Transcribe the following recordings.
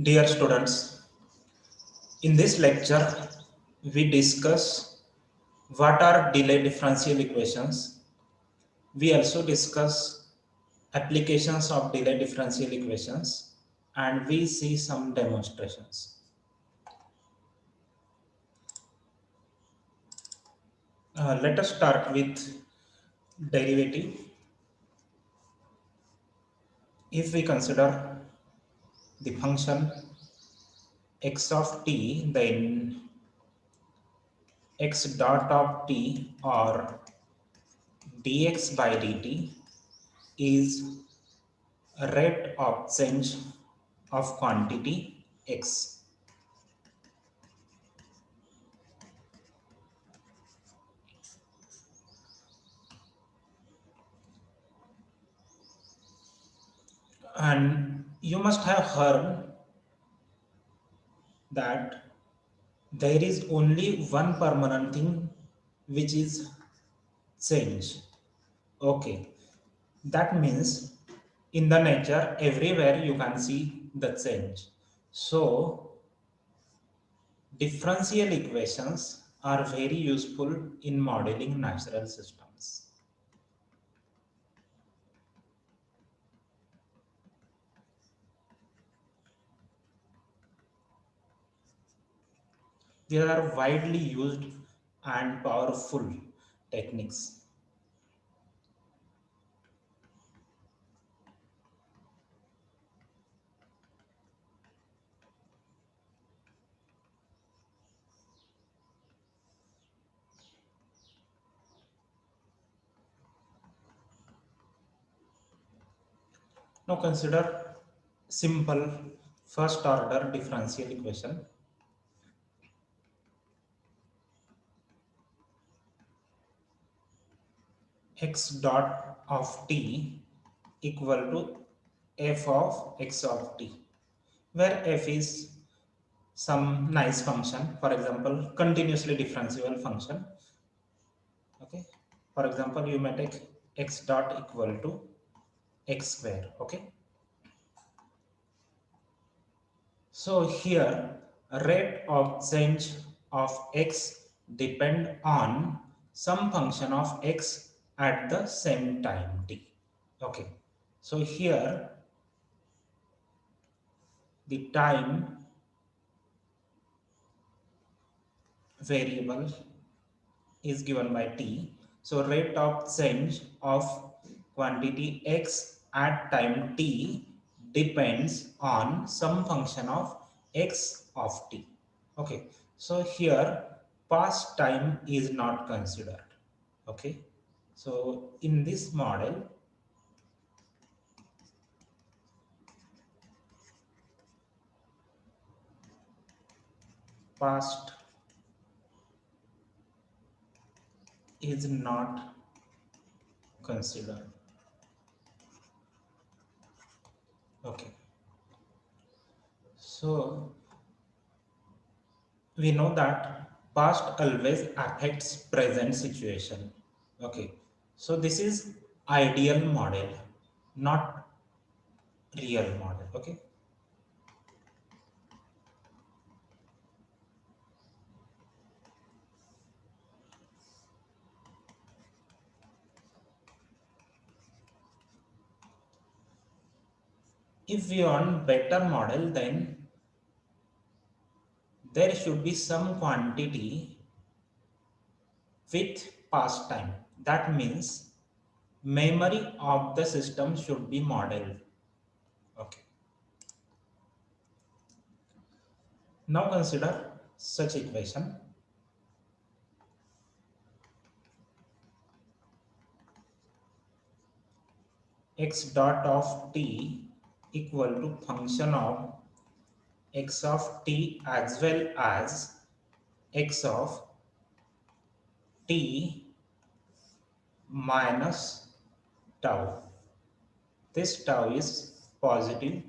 Dear students, in this lecture, we discuss what are delay differential equations. We also discuss applications of delay differential equations and we see some demonstrations. Let us start with derivative. If we consider the function x of t, then x dot of t or dx by dt is rate of change of quantity x, and you must have heard that there is only one permanent thing which is change. Okay, that means in the nature everywhere you can see the change. So differential equations are very useful in modeling natural systems. They are widely used and powerful techniques. Now consider simple first order differential equation. X dot of t equal to f of x of t, where f is some nice function, for example, continuously differentiable function. Okay, for example, you may take x dot equal to x square. Okay, so here rate of change of x depend on some function of x at the same time t. Okay, so here the time variable is given by t. So rate of change of quantity x at time t depends on some function of x of t. Okay, so here past time is not considered. Okay, so in this model, past is not considered. Okay, so we know that past always affects present situation. Okay, so this is ideal model, not real model. Okay, if we want better model, then there should be some quantity with past time. That means memory of the system should be modeled. Okay, now consider such equation. X dot of t equal to function of x of t as well as x of t minus tau. This tau is positive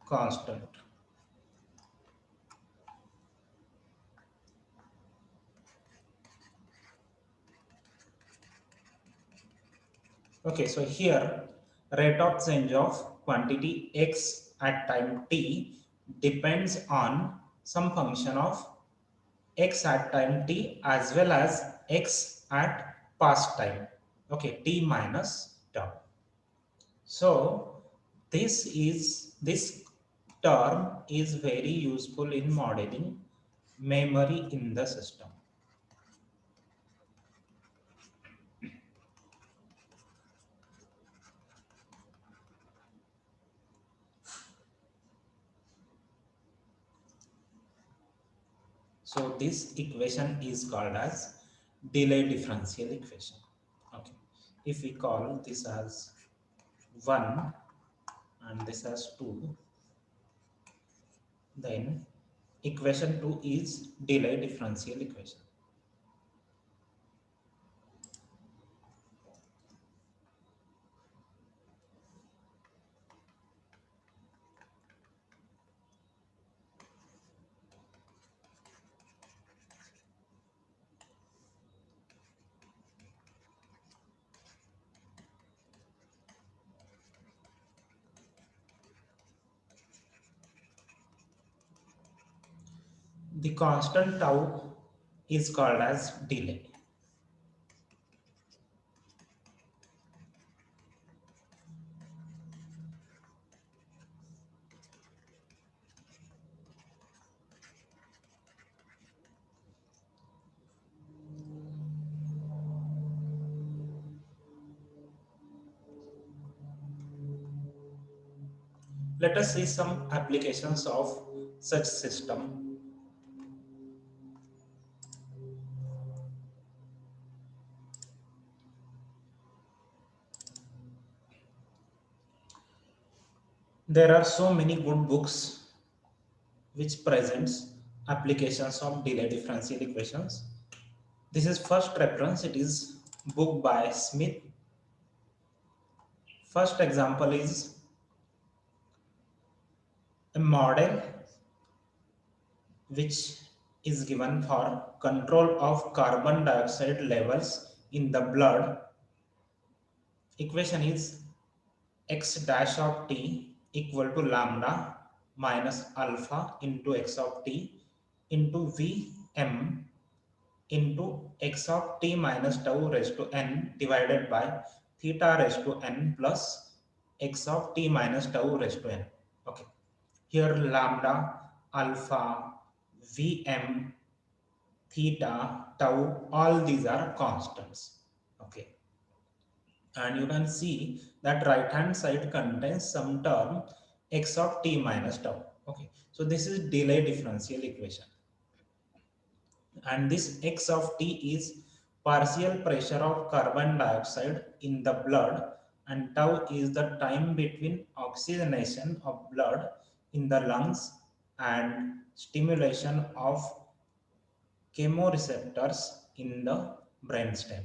constant. Okay, so here rate of change of quantity x at time t depends on some function of x at time t as well as x at past time. Okay, t minus tau. So this term is very useful in modeling memory in the system. So this equation is called as delay differential equation. Okay, if we call this as 1 and this as 2, then equation 2 is delay differential equation. The constant tau is called as delay. Let us see some applications of such system. There are so many good books which presents applications of delay differential equations. This is first reference. It is book by Smith. First example is a model which is given for control of carbon dioxide levels in the blood. Equation is x dash of t equal to lambda minus alpha into x of t into Vm into x of t minus tau raised to n divided by theta raised to n plus x of t minus tau raised to n. Okay. Here lambda, alpha, Vm, theta, tau, all these are constants. Okay. And you can see that right hand side contains some term x of t minus tau. Okay. So this is delay differential equation. And this x of t is partial pressure of carbon dioxide in the blood, and tau is the time between oxygenation of blood in the lungs and stimulation of chemoreceptors in the brainstem.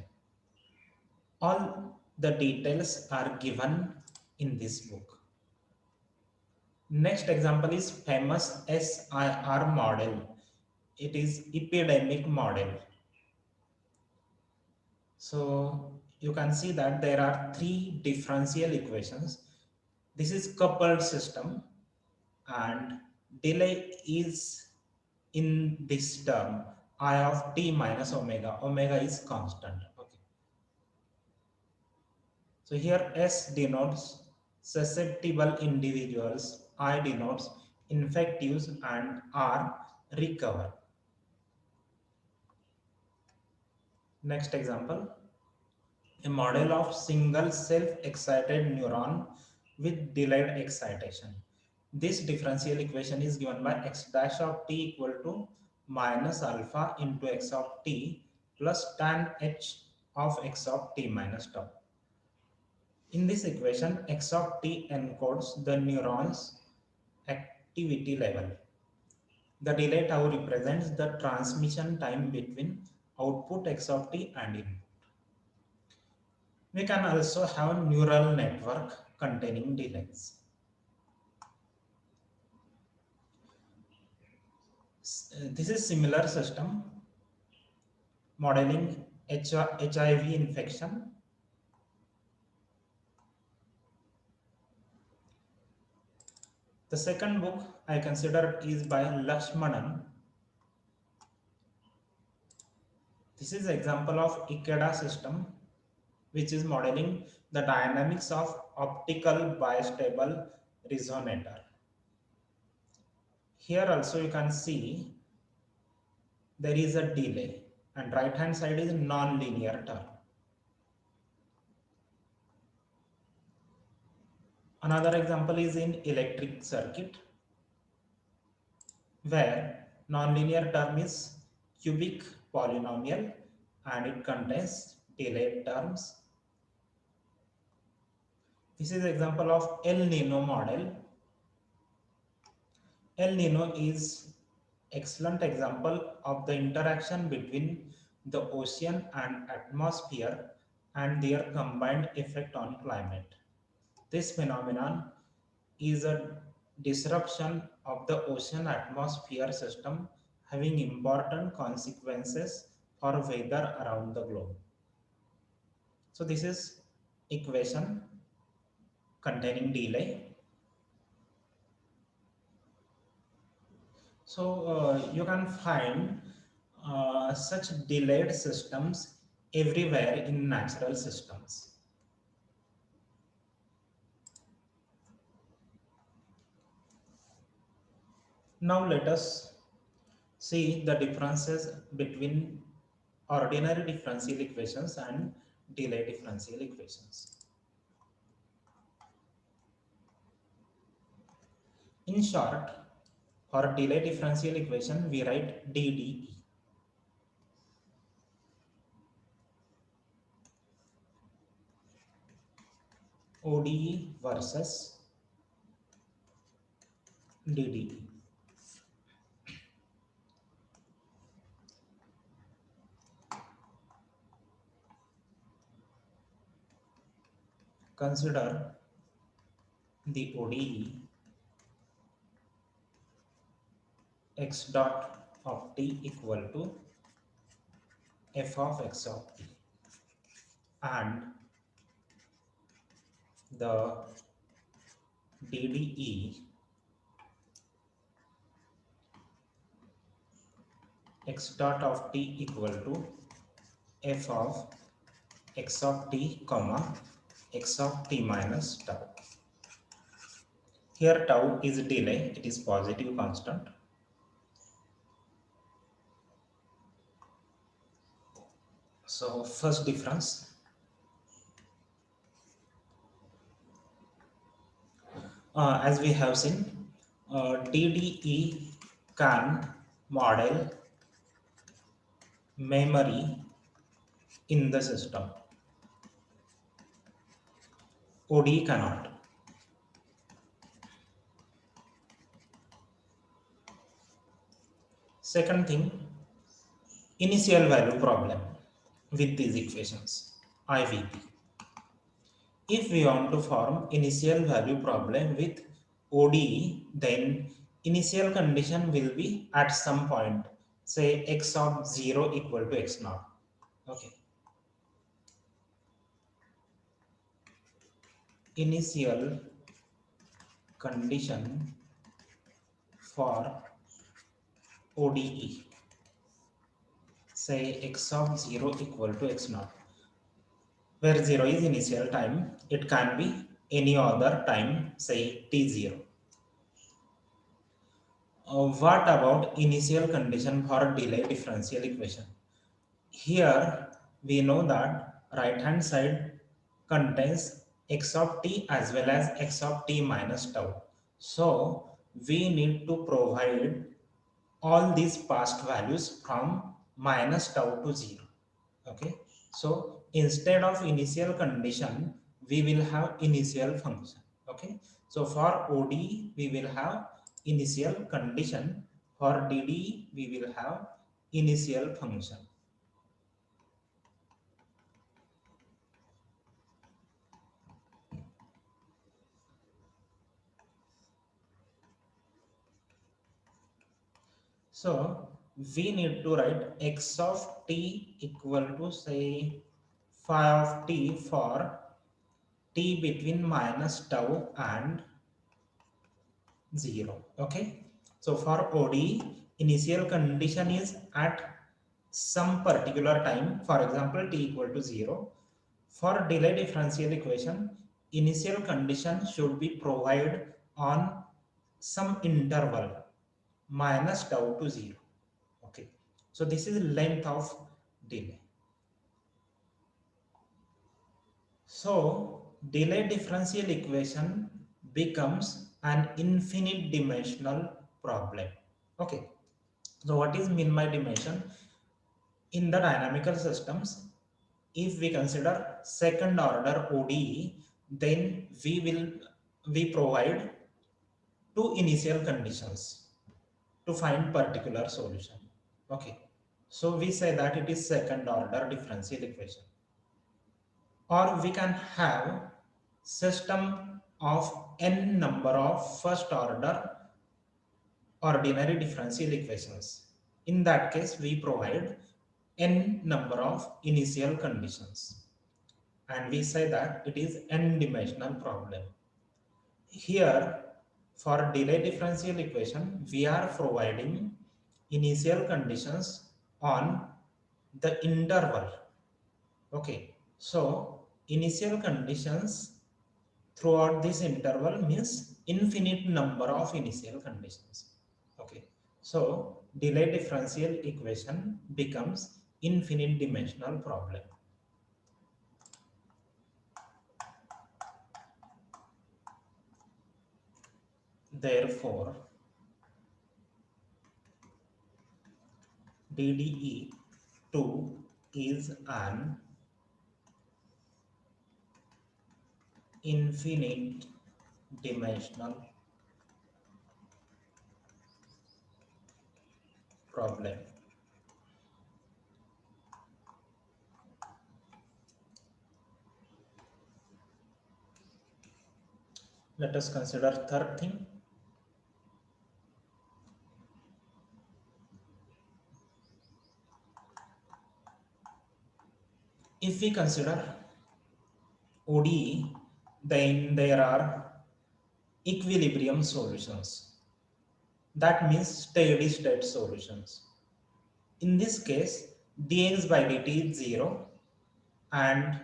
All the details are given in this book. Next example is famous SIR model. It is epidemic model. So you can see that there are three differential equations. This is coupled system and delay is in this term I of t minus omega. Omega is constant. Okay. So here S denotes susceptible individuals, I denotes infectives, and R recover. Next example, a model of single self-excited neuron with delayed excitation. This differential equation is given by x dash of t equal to minus alpha into x of t plus tan h of x of t minus tau. In this equation, x of t encodes the neuron's activity level. The delay tau represents the transmission time between output x of t and input. We can also have neural network containing delays. This is similar system modeling HIV infection. The second book I consider is by Lakshmanan. This is an example of Ikeda system, which is modeling the dynamics of optical bistable resonator. Here also you can see there is a delay, and right hand side is non-linear term. Another example is in electric circuit, where nonlinear term is cubic polynomial and it contains delayed terms. This is example of El Nino model. El Nino is excellent example of the interaction between the ocean and atmosphere and their combined effect on climate. This phenomenon is a disruption of the ocean atmosphere system having important consequences for weather around the globe. So this is equation containing delay. So you can find such delayed systems everywhere in natural systems. Now let us see the differences between ordinary differential equations and delay differential equations. In short, for delay differential equation, we write DDE. ODE versus DDE. Consider the ODE x dot of t equal to f of x of t, and the DDE x dot of t equal to f of x of t comma x of t minus tau. Here tau is delay, it is positive constant. So first difference, as we have seen, DDE can model memory in the system. ODE cannot. Second thing, initial value problem with these equations, IVP. If we want to form initial value problem with ODE, then initial condition will be at some point, say x of 0 equal to x naught. Okay. Initial condition for ODE, say x of 0 equal to x naught, where 0 is initial time. It can be any other time, say t0. What about initial condition for delay differential equation? Here we know that right hand side contains x of t as well as x of t minus tau. So we need to provide all these past values from minus tau to 0. Okay, so instead of initial condition we will have initial function. Okay, so for ODE we will have initial condition, for DDE we will have initial function. So we need to write x of t equal to say phi of t for t between minus tau and 0. Okay. So for ODE, initial condition is at some particular time, for example, t equal to 0. For delay differential equation, initial condition should be provided on some interval minus tau to 0. Okay. So this is length of delay. So delay differential equation becomes an infinite dimensional problem. Okay. So what is mean by dimension? In the dynamical systems, if we consider second order ODE, then we provide two initial conditions to find particular solution. Okay. So we say that it is second order differential equation. Or we can have system of n number of first order ordinary differential equations. In that case, we provide n number of initial conditions and we say that it is n dimensional problem. Here, for delay differential equation, we are providing initial conditions on the interval. Okay, so initial conditions throughout this interval means infinite number of initial conditions. Okay, so delay differential equation becomes infinite dimensional problem. Therefore, DDE2 is an infinite dimensional problem. Let us consider third thing. If we consider ODE, then there are equilibrium solutions. That means steady state solutions. In this case, dx by dt is 0 and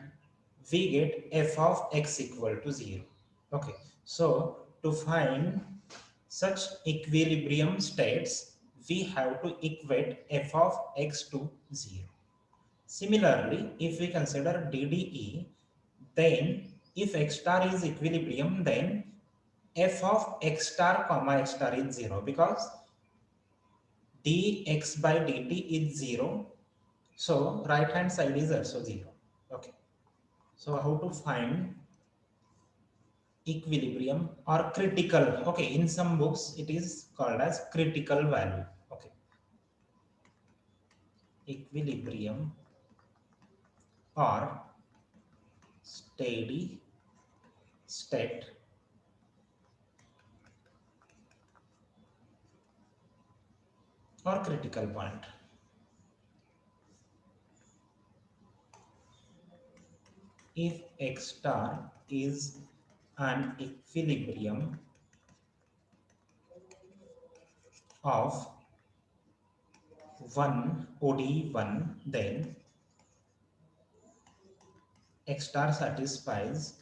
we get f of x equal to 0. Okay, so to find such equilibrium states, we have to equate f of x to 0. Similarly, if we consider DDE, then if x star is equilibrium, then f of x star comma x star is 0 because dx by dt is 0. So right hand side is also 0. Okay. So how to find equilibrium or critical? Okay, in some books it is called as critical value. Okay. Equilibrium or steady state or critical point. If x star is an equilibrium of 1 OD1, then x star satisfies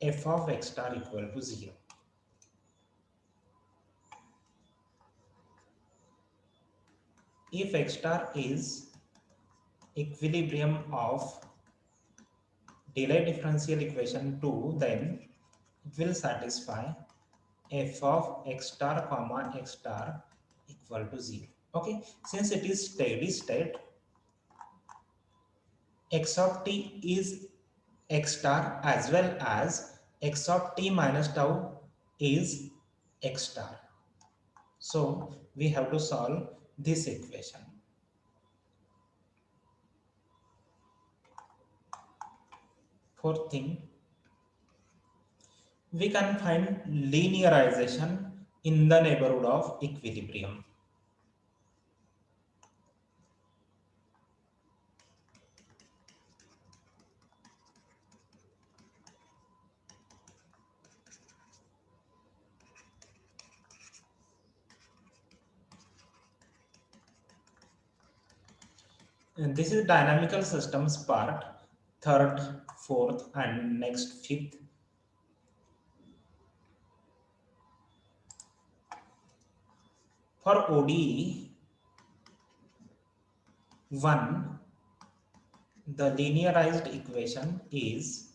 f of x star equal to 0. If x star is equilibrium of delay differential equation 2, then it will satisfy f of x star comma x star equal to 0. Okay, since it is steady state, x of t is x star as well as x of t minus tau is x star. So we have to solve this equation. Fourth thing, we can find linearization in the neighborhood of equilibrium. And this is dynamical systems part, third, fourth, and next fifth. For ODE 1, the linearized equation is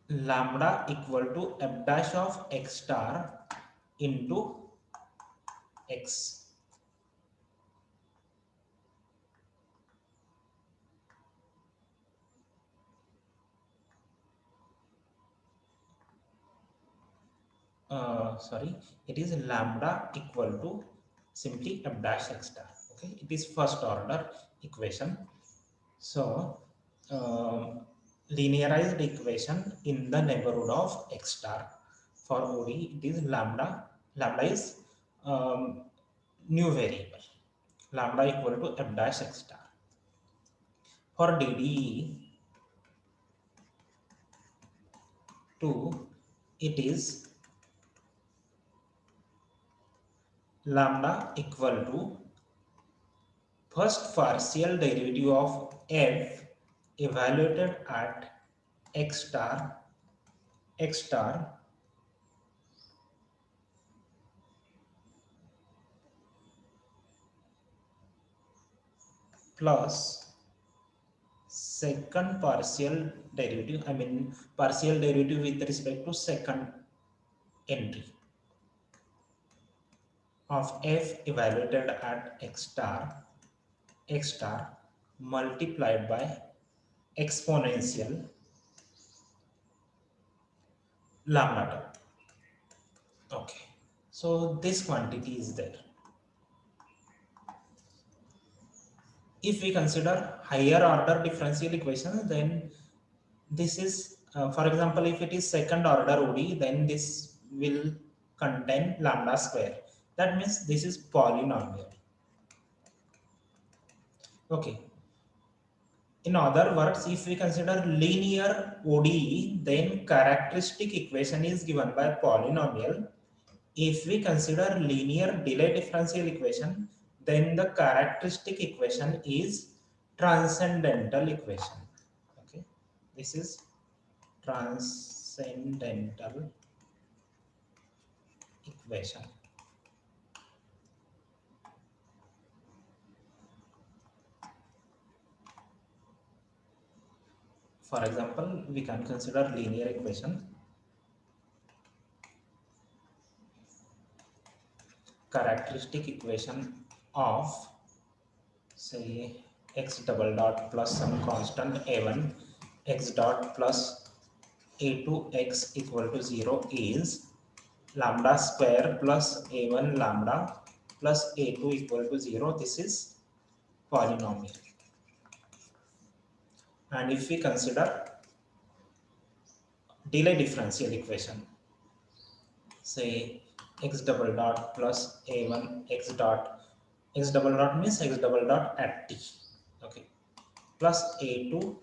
lambda equal to f dash of x star into x. Sorry, it is lambda equal to simply f dash x star. Okay, it is first order equation. So linearized equation in the neighborhood of x star. For OD, it is lambda. Lambda is new variable. Lambda equal to f dash x star. For DDE 2, it is lambda equal to first partial derivative of f evaluated at x star plus second partial derivative, I mean partial derivative with respect to second entry of f evaluated at x star multiplied by exponential lambda term. Okay, so this quantity is there. If we consider higher order differential equations, then this is, for example, if it is second order ODE, then this will contain lambda square. That means this is polynomial. Okay. In other words, if we consider linear ODE, then characteristic equation is given by polynomial. If we consider linear delay differential equation, then the characteristic equation is transcendental equation. Okay, this is transcendental equation. For example, we can consider linear equation. Characteristic equation of, say, x double dot plus some constant a1 x dot plus a2 x equal to 0 is lambda square plus a1 lambda plus a2 equal to 0. This is polynomial. And if we consider delay differential equation, say x double dot plus a1 x double dot means x double dot at t, okay, plus a2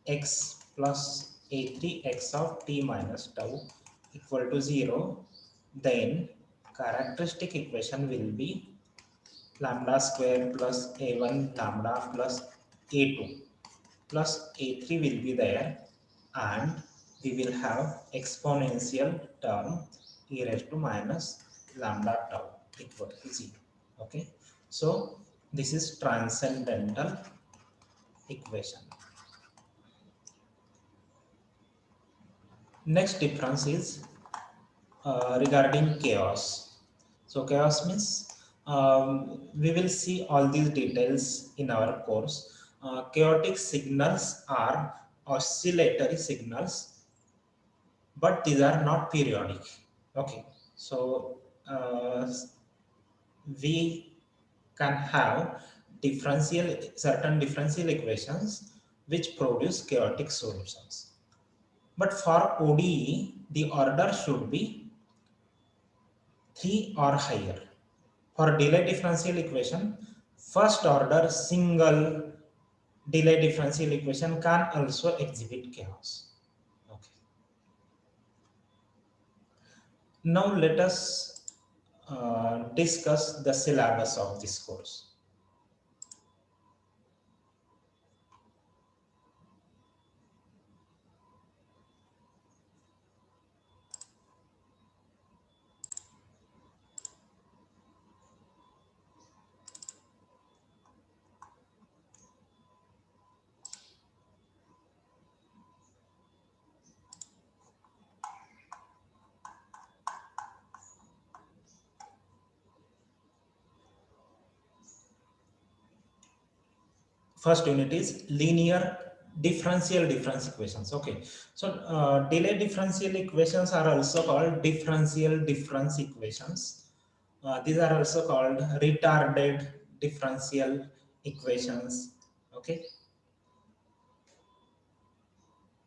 x plus a3 x of t minus tau equal to 0, then characteristic equation will be lambda square plus a1 lambda plus a2 plus a3 will be there, and we will have exponential term e raised to minus lambda tau equal to 0. Okay, so this is transcendental equation. Next difference is regarding chaos. So chaos means, we will see all these details in our course. Chaotic signals are oscillatory signals, but these are not periodic. Okay, so we can have certain differential equations which produce chaotic solutions. But for ODE, the order should be 3 or higher. For delay differential equation, first order single delay differential equation can also exhibit chaos. Now let us discuss the syllabus of this course. First unit is linear differential difference equations. Okay, so delay differential equations are also called differential difference equations. These are also called retarded differential equations. Okay,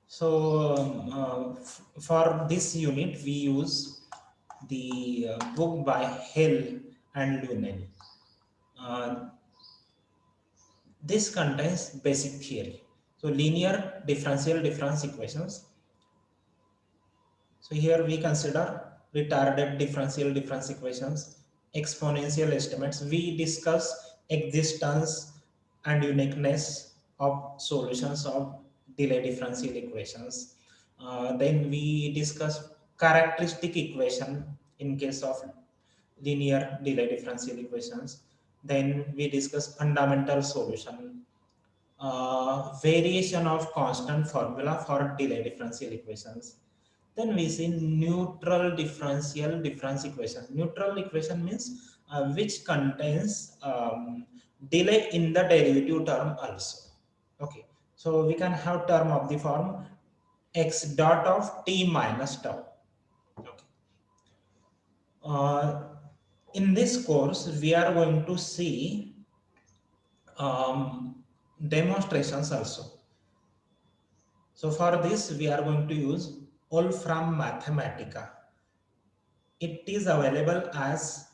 so for this unit we use the book by Hell and Lunel. Uh, this contains basic theory. So linear differential difference equations. So here we consider retarded differential difference equations, exponential estimates. We discuss existence and uniqueness of solutions of delay differential equations. Then we discuss characteristic equation in case of linear delay differential equations. Then we discuss fundamental solution, variation of constant formula for delay differential equations. Then we see neutral differential difference equation. Neutral equation means which contains delay in the derivative term also. Okay, so we can have term of the form x dot of t minus tau. Okay. Uh, in this course, we are going to see demonstrations also. So for this, we are going to use Wolfram Mathematica. It is available as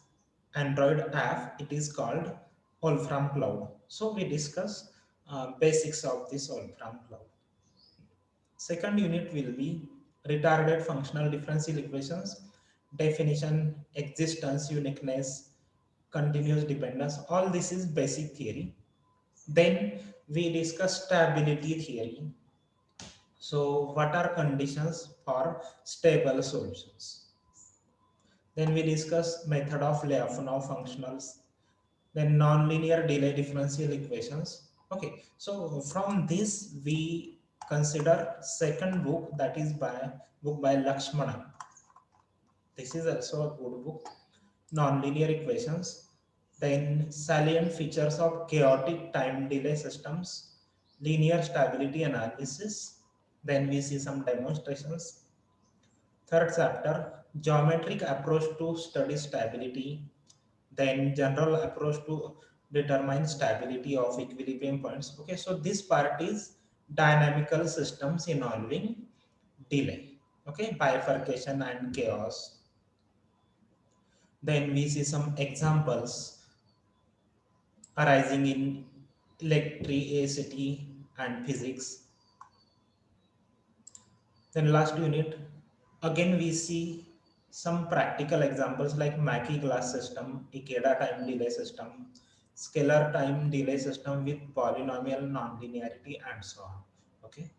Android app. It is called Wolfram Cloud. So we discuss basics of this Wolfram Cloud. Second unit will be retarded functional differential equations, definition, existence, uniqueness, continuous dependence. All this is basic theory. Then we discuss stability theory. So what are conditions for stable solutions? Then we discuss method of Lyapunov functionals, then nonlinear delay differential equations. Okay, so from this we consider second book, that is by Lakshmanan. This is also a good book, nonlinear equations. Then salient features of chaotic time delay systems, linear stability analysis. Then we see some demonstrations. Third chapter, geometric approach to study stability, then general approach to determine stability of equilibrium points. Okay, so this part is dynamical systems involving delay. Okay, bifurcation and chaos. Then we see some examples arising in electricity and physics. Then last unit, again we see some practical examples like Mackey glass system, Ikeda time delay system, scalar time delay system with polynomial nonlinearity and so on. Okay,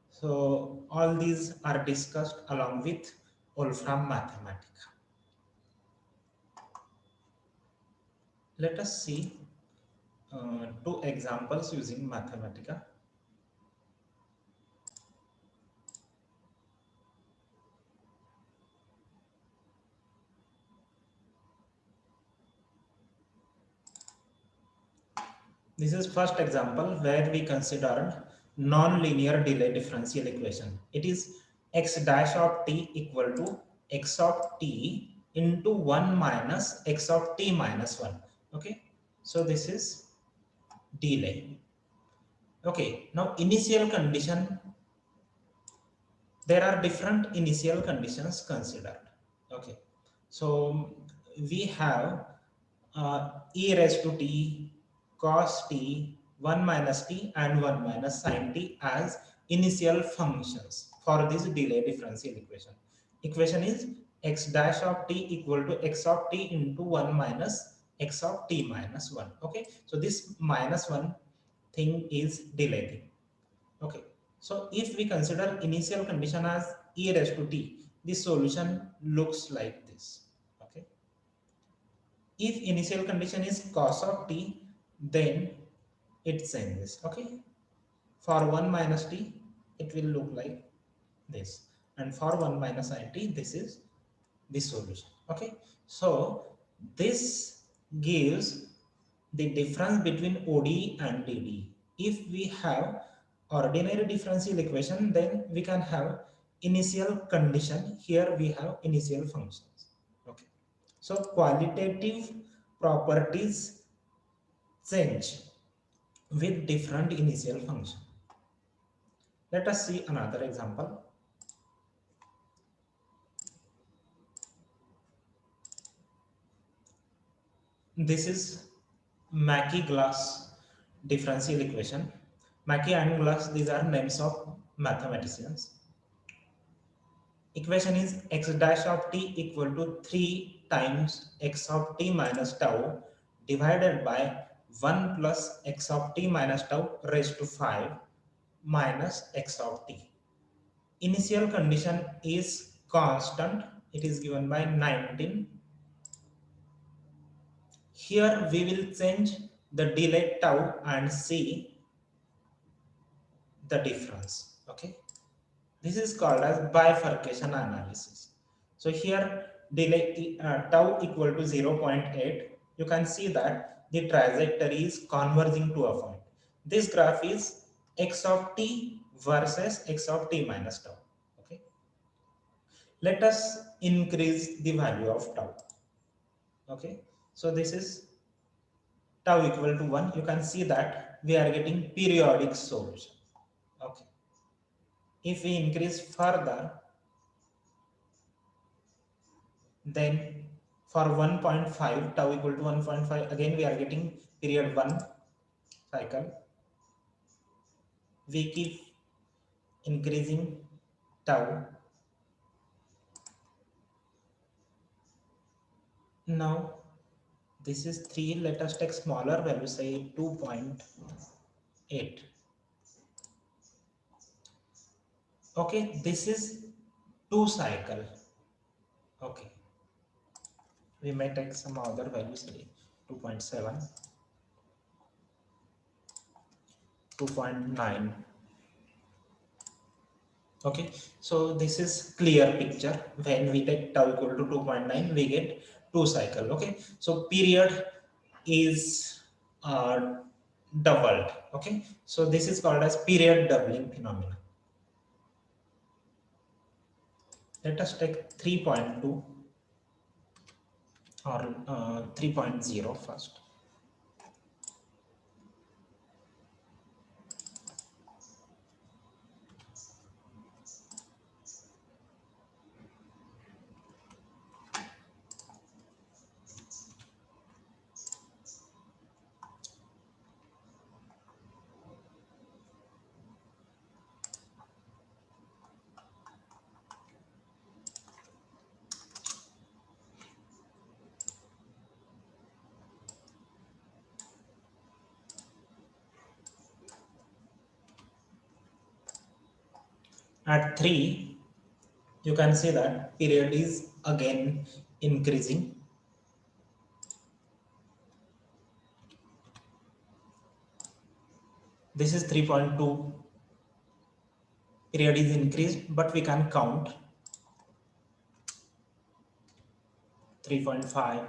so all these are discussed along with Wolfram Mathematica. Let us see two examples using Mathematica. This is first example where we considered non-linear delay differential equation. It is x dash of t equal to x of t into 1 minus x of t minus 1. Okay, so this is delay. Okay, now initial condition, there are different initial conditions considered. Okay, so we have e raised to t cos t 1 minus t and 1 minus sin t as initial functions for this delay differential equation. Equation is x dash of t equal to x of t into 1 minus x of t minus 1. Okay, so this minus 1 thing is delay thing. Okay, so if we consider initial condition as e raised to t, this solution looks like this. Okay, if initial condition is cos of t, then it changes. Okay, for 1 minus t it will look like this, and for 1 minus it, this is the solution. Okay, so this gives the difference between ODE and DDE. If we have ordinary differential equation, then we can have initial condition. Here we have initial functions. Okay, so qualitative properties change with different initial function. Let us see another example. This is Mackey-Glass differential equation. Mackey and Glass, these are names of mathematicians. Equation is x dash of t equal to 3 times x of t minus tau divided by 1 plus x of t minus tau raised to 5 minus x of t. Initial condition is constant. It is given by 19. Here we will change the delay tau and see the difference. Okay, this is called as bifurcation analysis. So here delay tau equal to 0.8. You can see that the trajectory is converging to a point. This graph is x of t versus x of t minus tau. Okay, let us increase the value of tau. Okay, so this is tau equal to 1. You can see that we are getting periodic solution. Okay, if we increase further, then for 1.5, tau equal to 1.5, again we are getting period 1 cycle. We keep increasing tau. Now this is 3. Let us take smaller value, say 2.8. Okay, this is 2 cycle. Okay, we may take some other values, say 2.7, 2.9. Okay, so this is clear picture. When we take tau equal to 2.9, we get 2 cycle. Okay, so period is doubled. Okay, so this is called as period doubling phenomenon. Let us take 3.2 or 3.0 first. At 3, you can see that period is again increasing. This is 3.2. Period is increased, but we can count 3.5.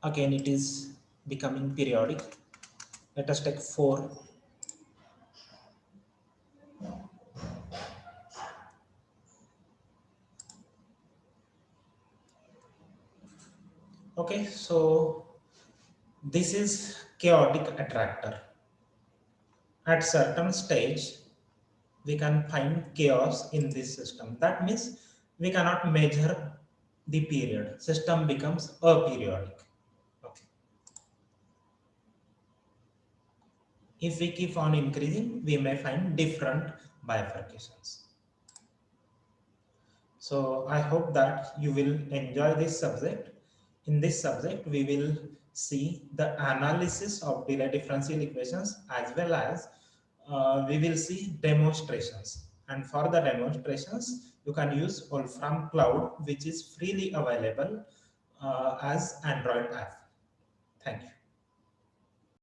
Again it is becoming periodic. Let us take 4. Okay, so this is chaotic attractor. At certain stage, we can find chaos in this system. That means we cannot measure the period. System becomes aperiodic. Okay. If we keep on increasing, we may find different bifurcations. So I hope that you will enjoy this subject. In this subject, we will see the analysis of Dirichlet differential equations as well as we will see demonstrations. And for the demonstrations, you can use Wolfram Cloud, which is freely available as Android app. Thank you.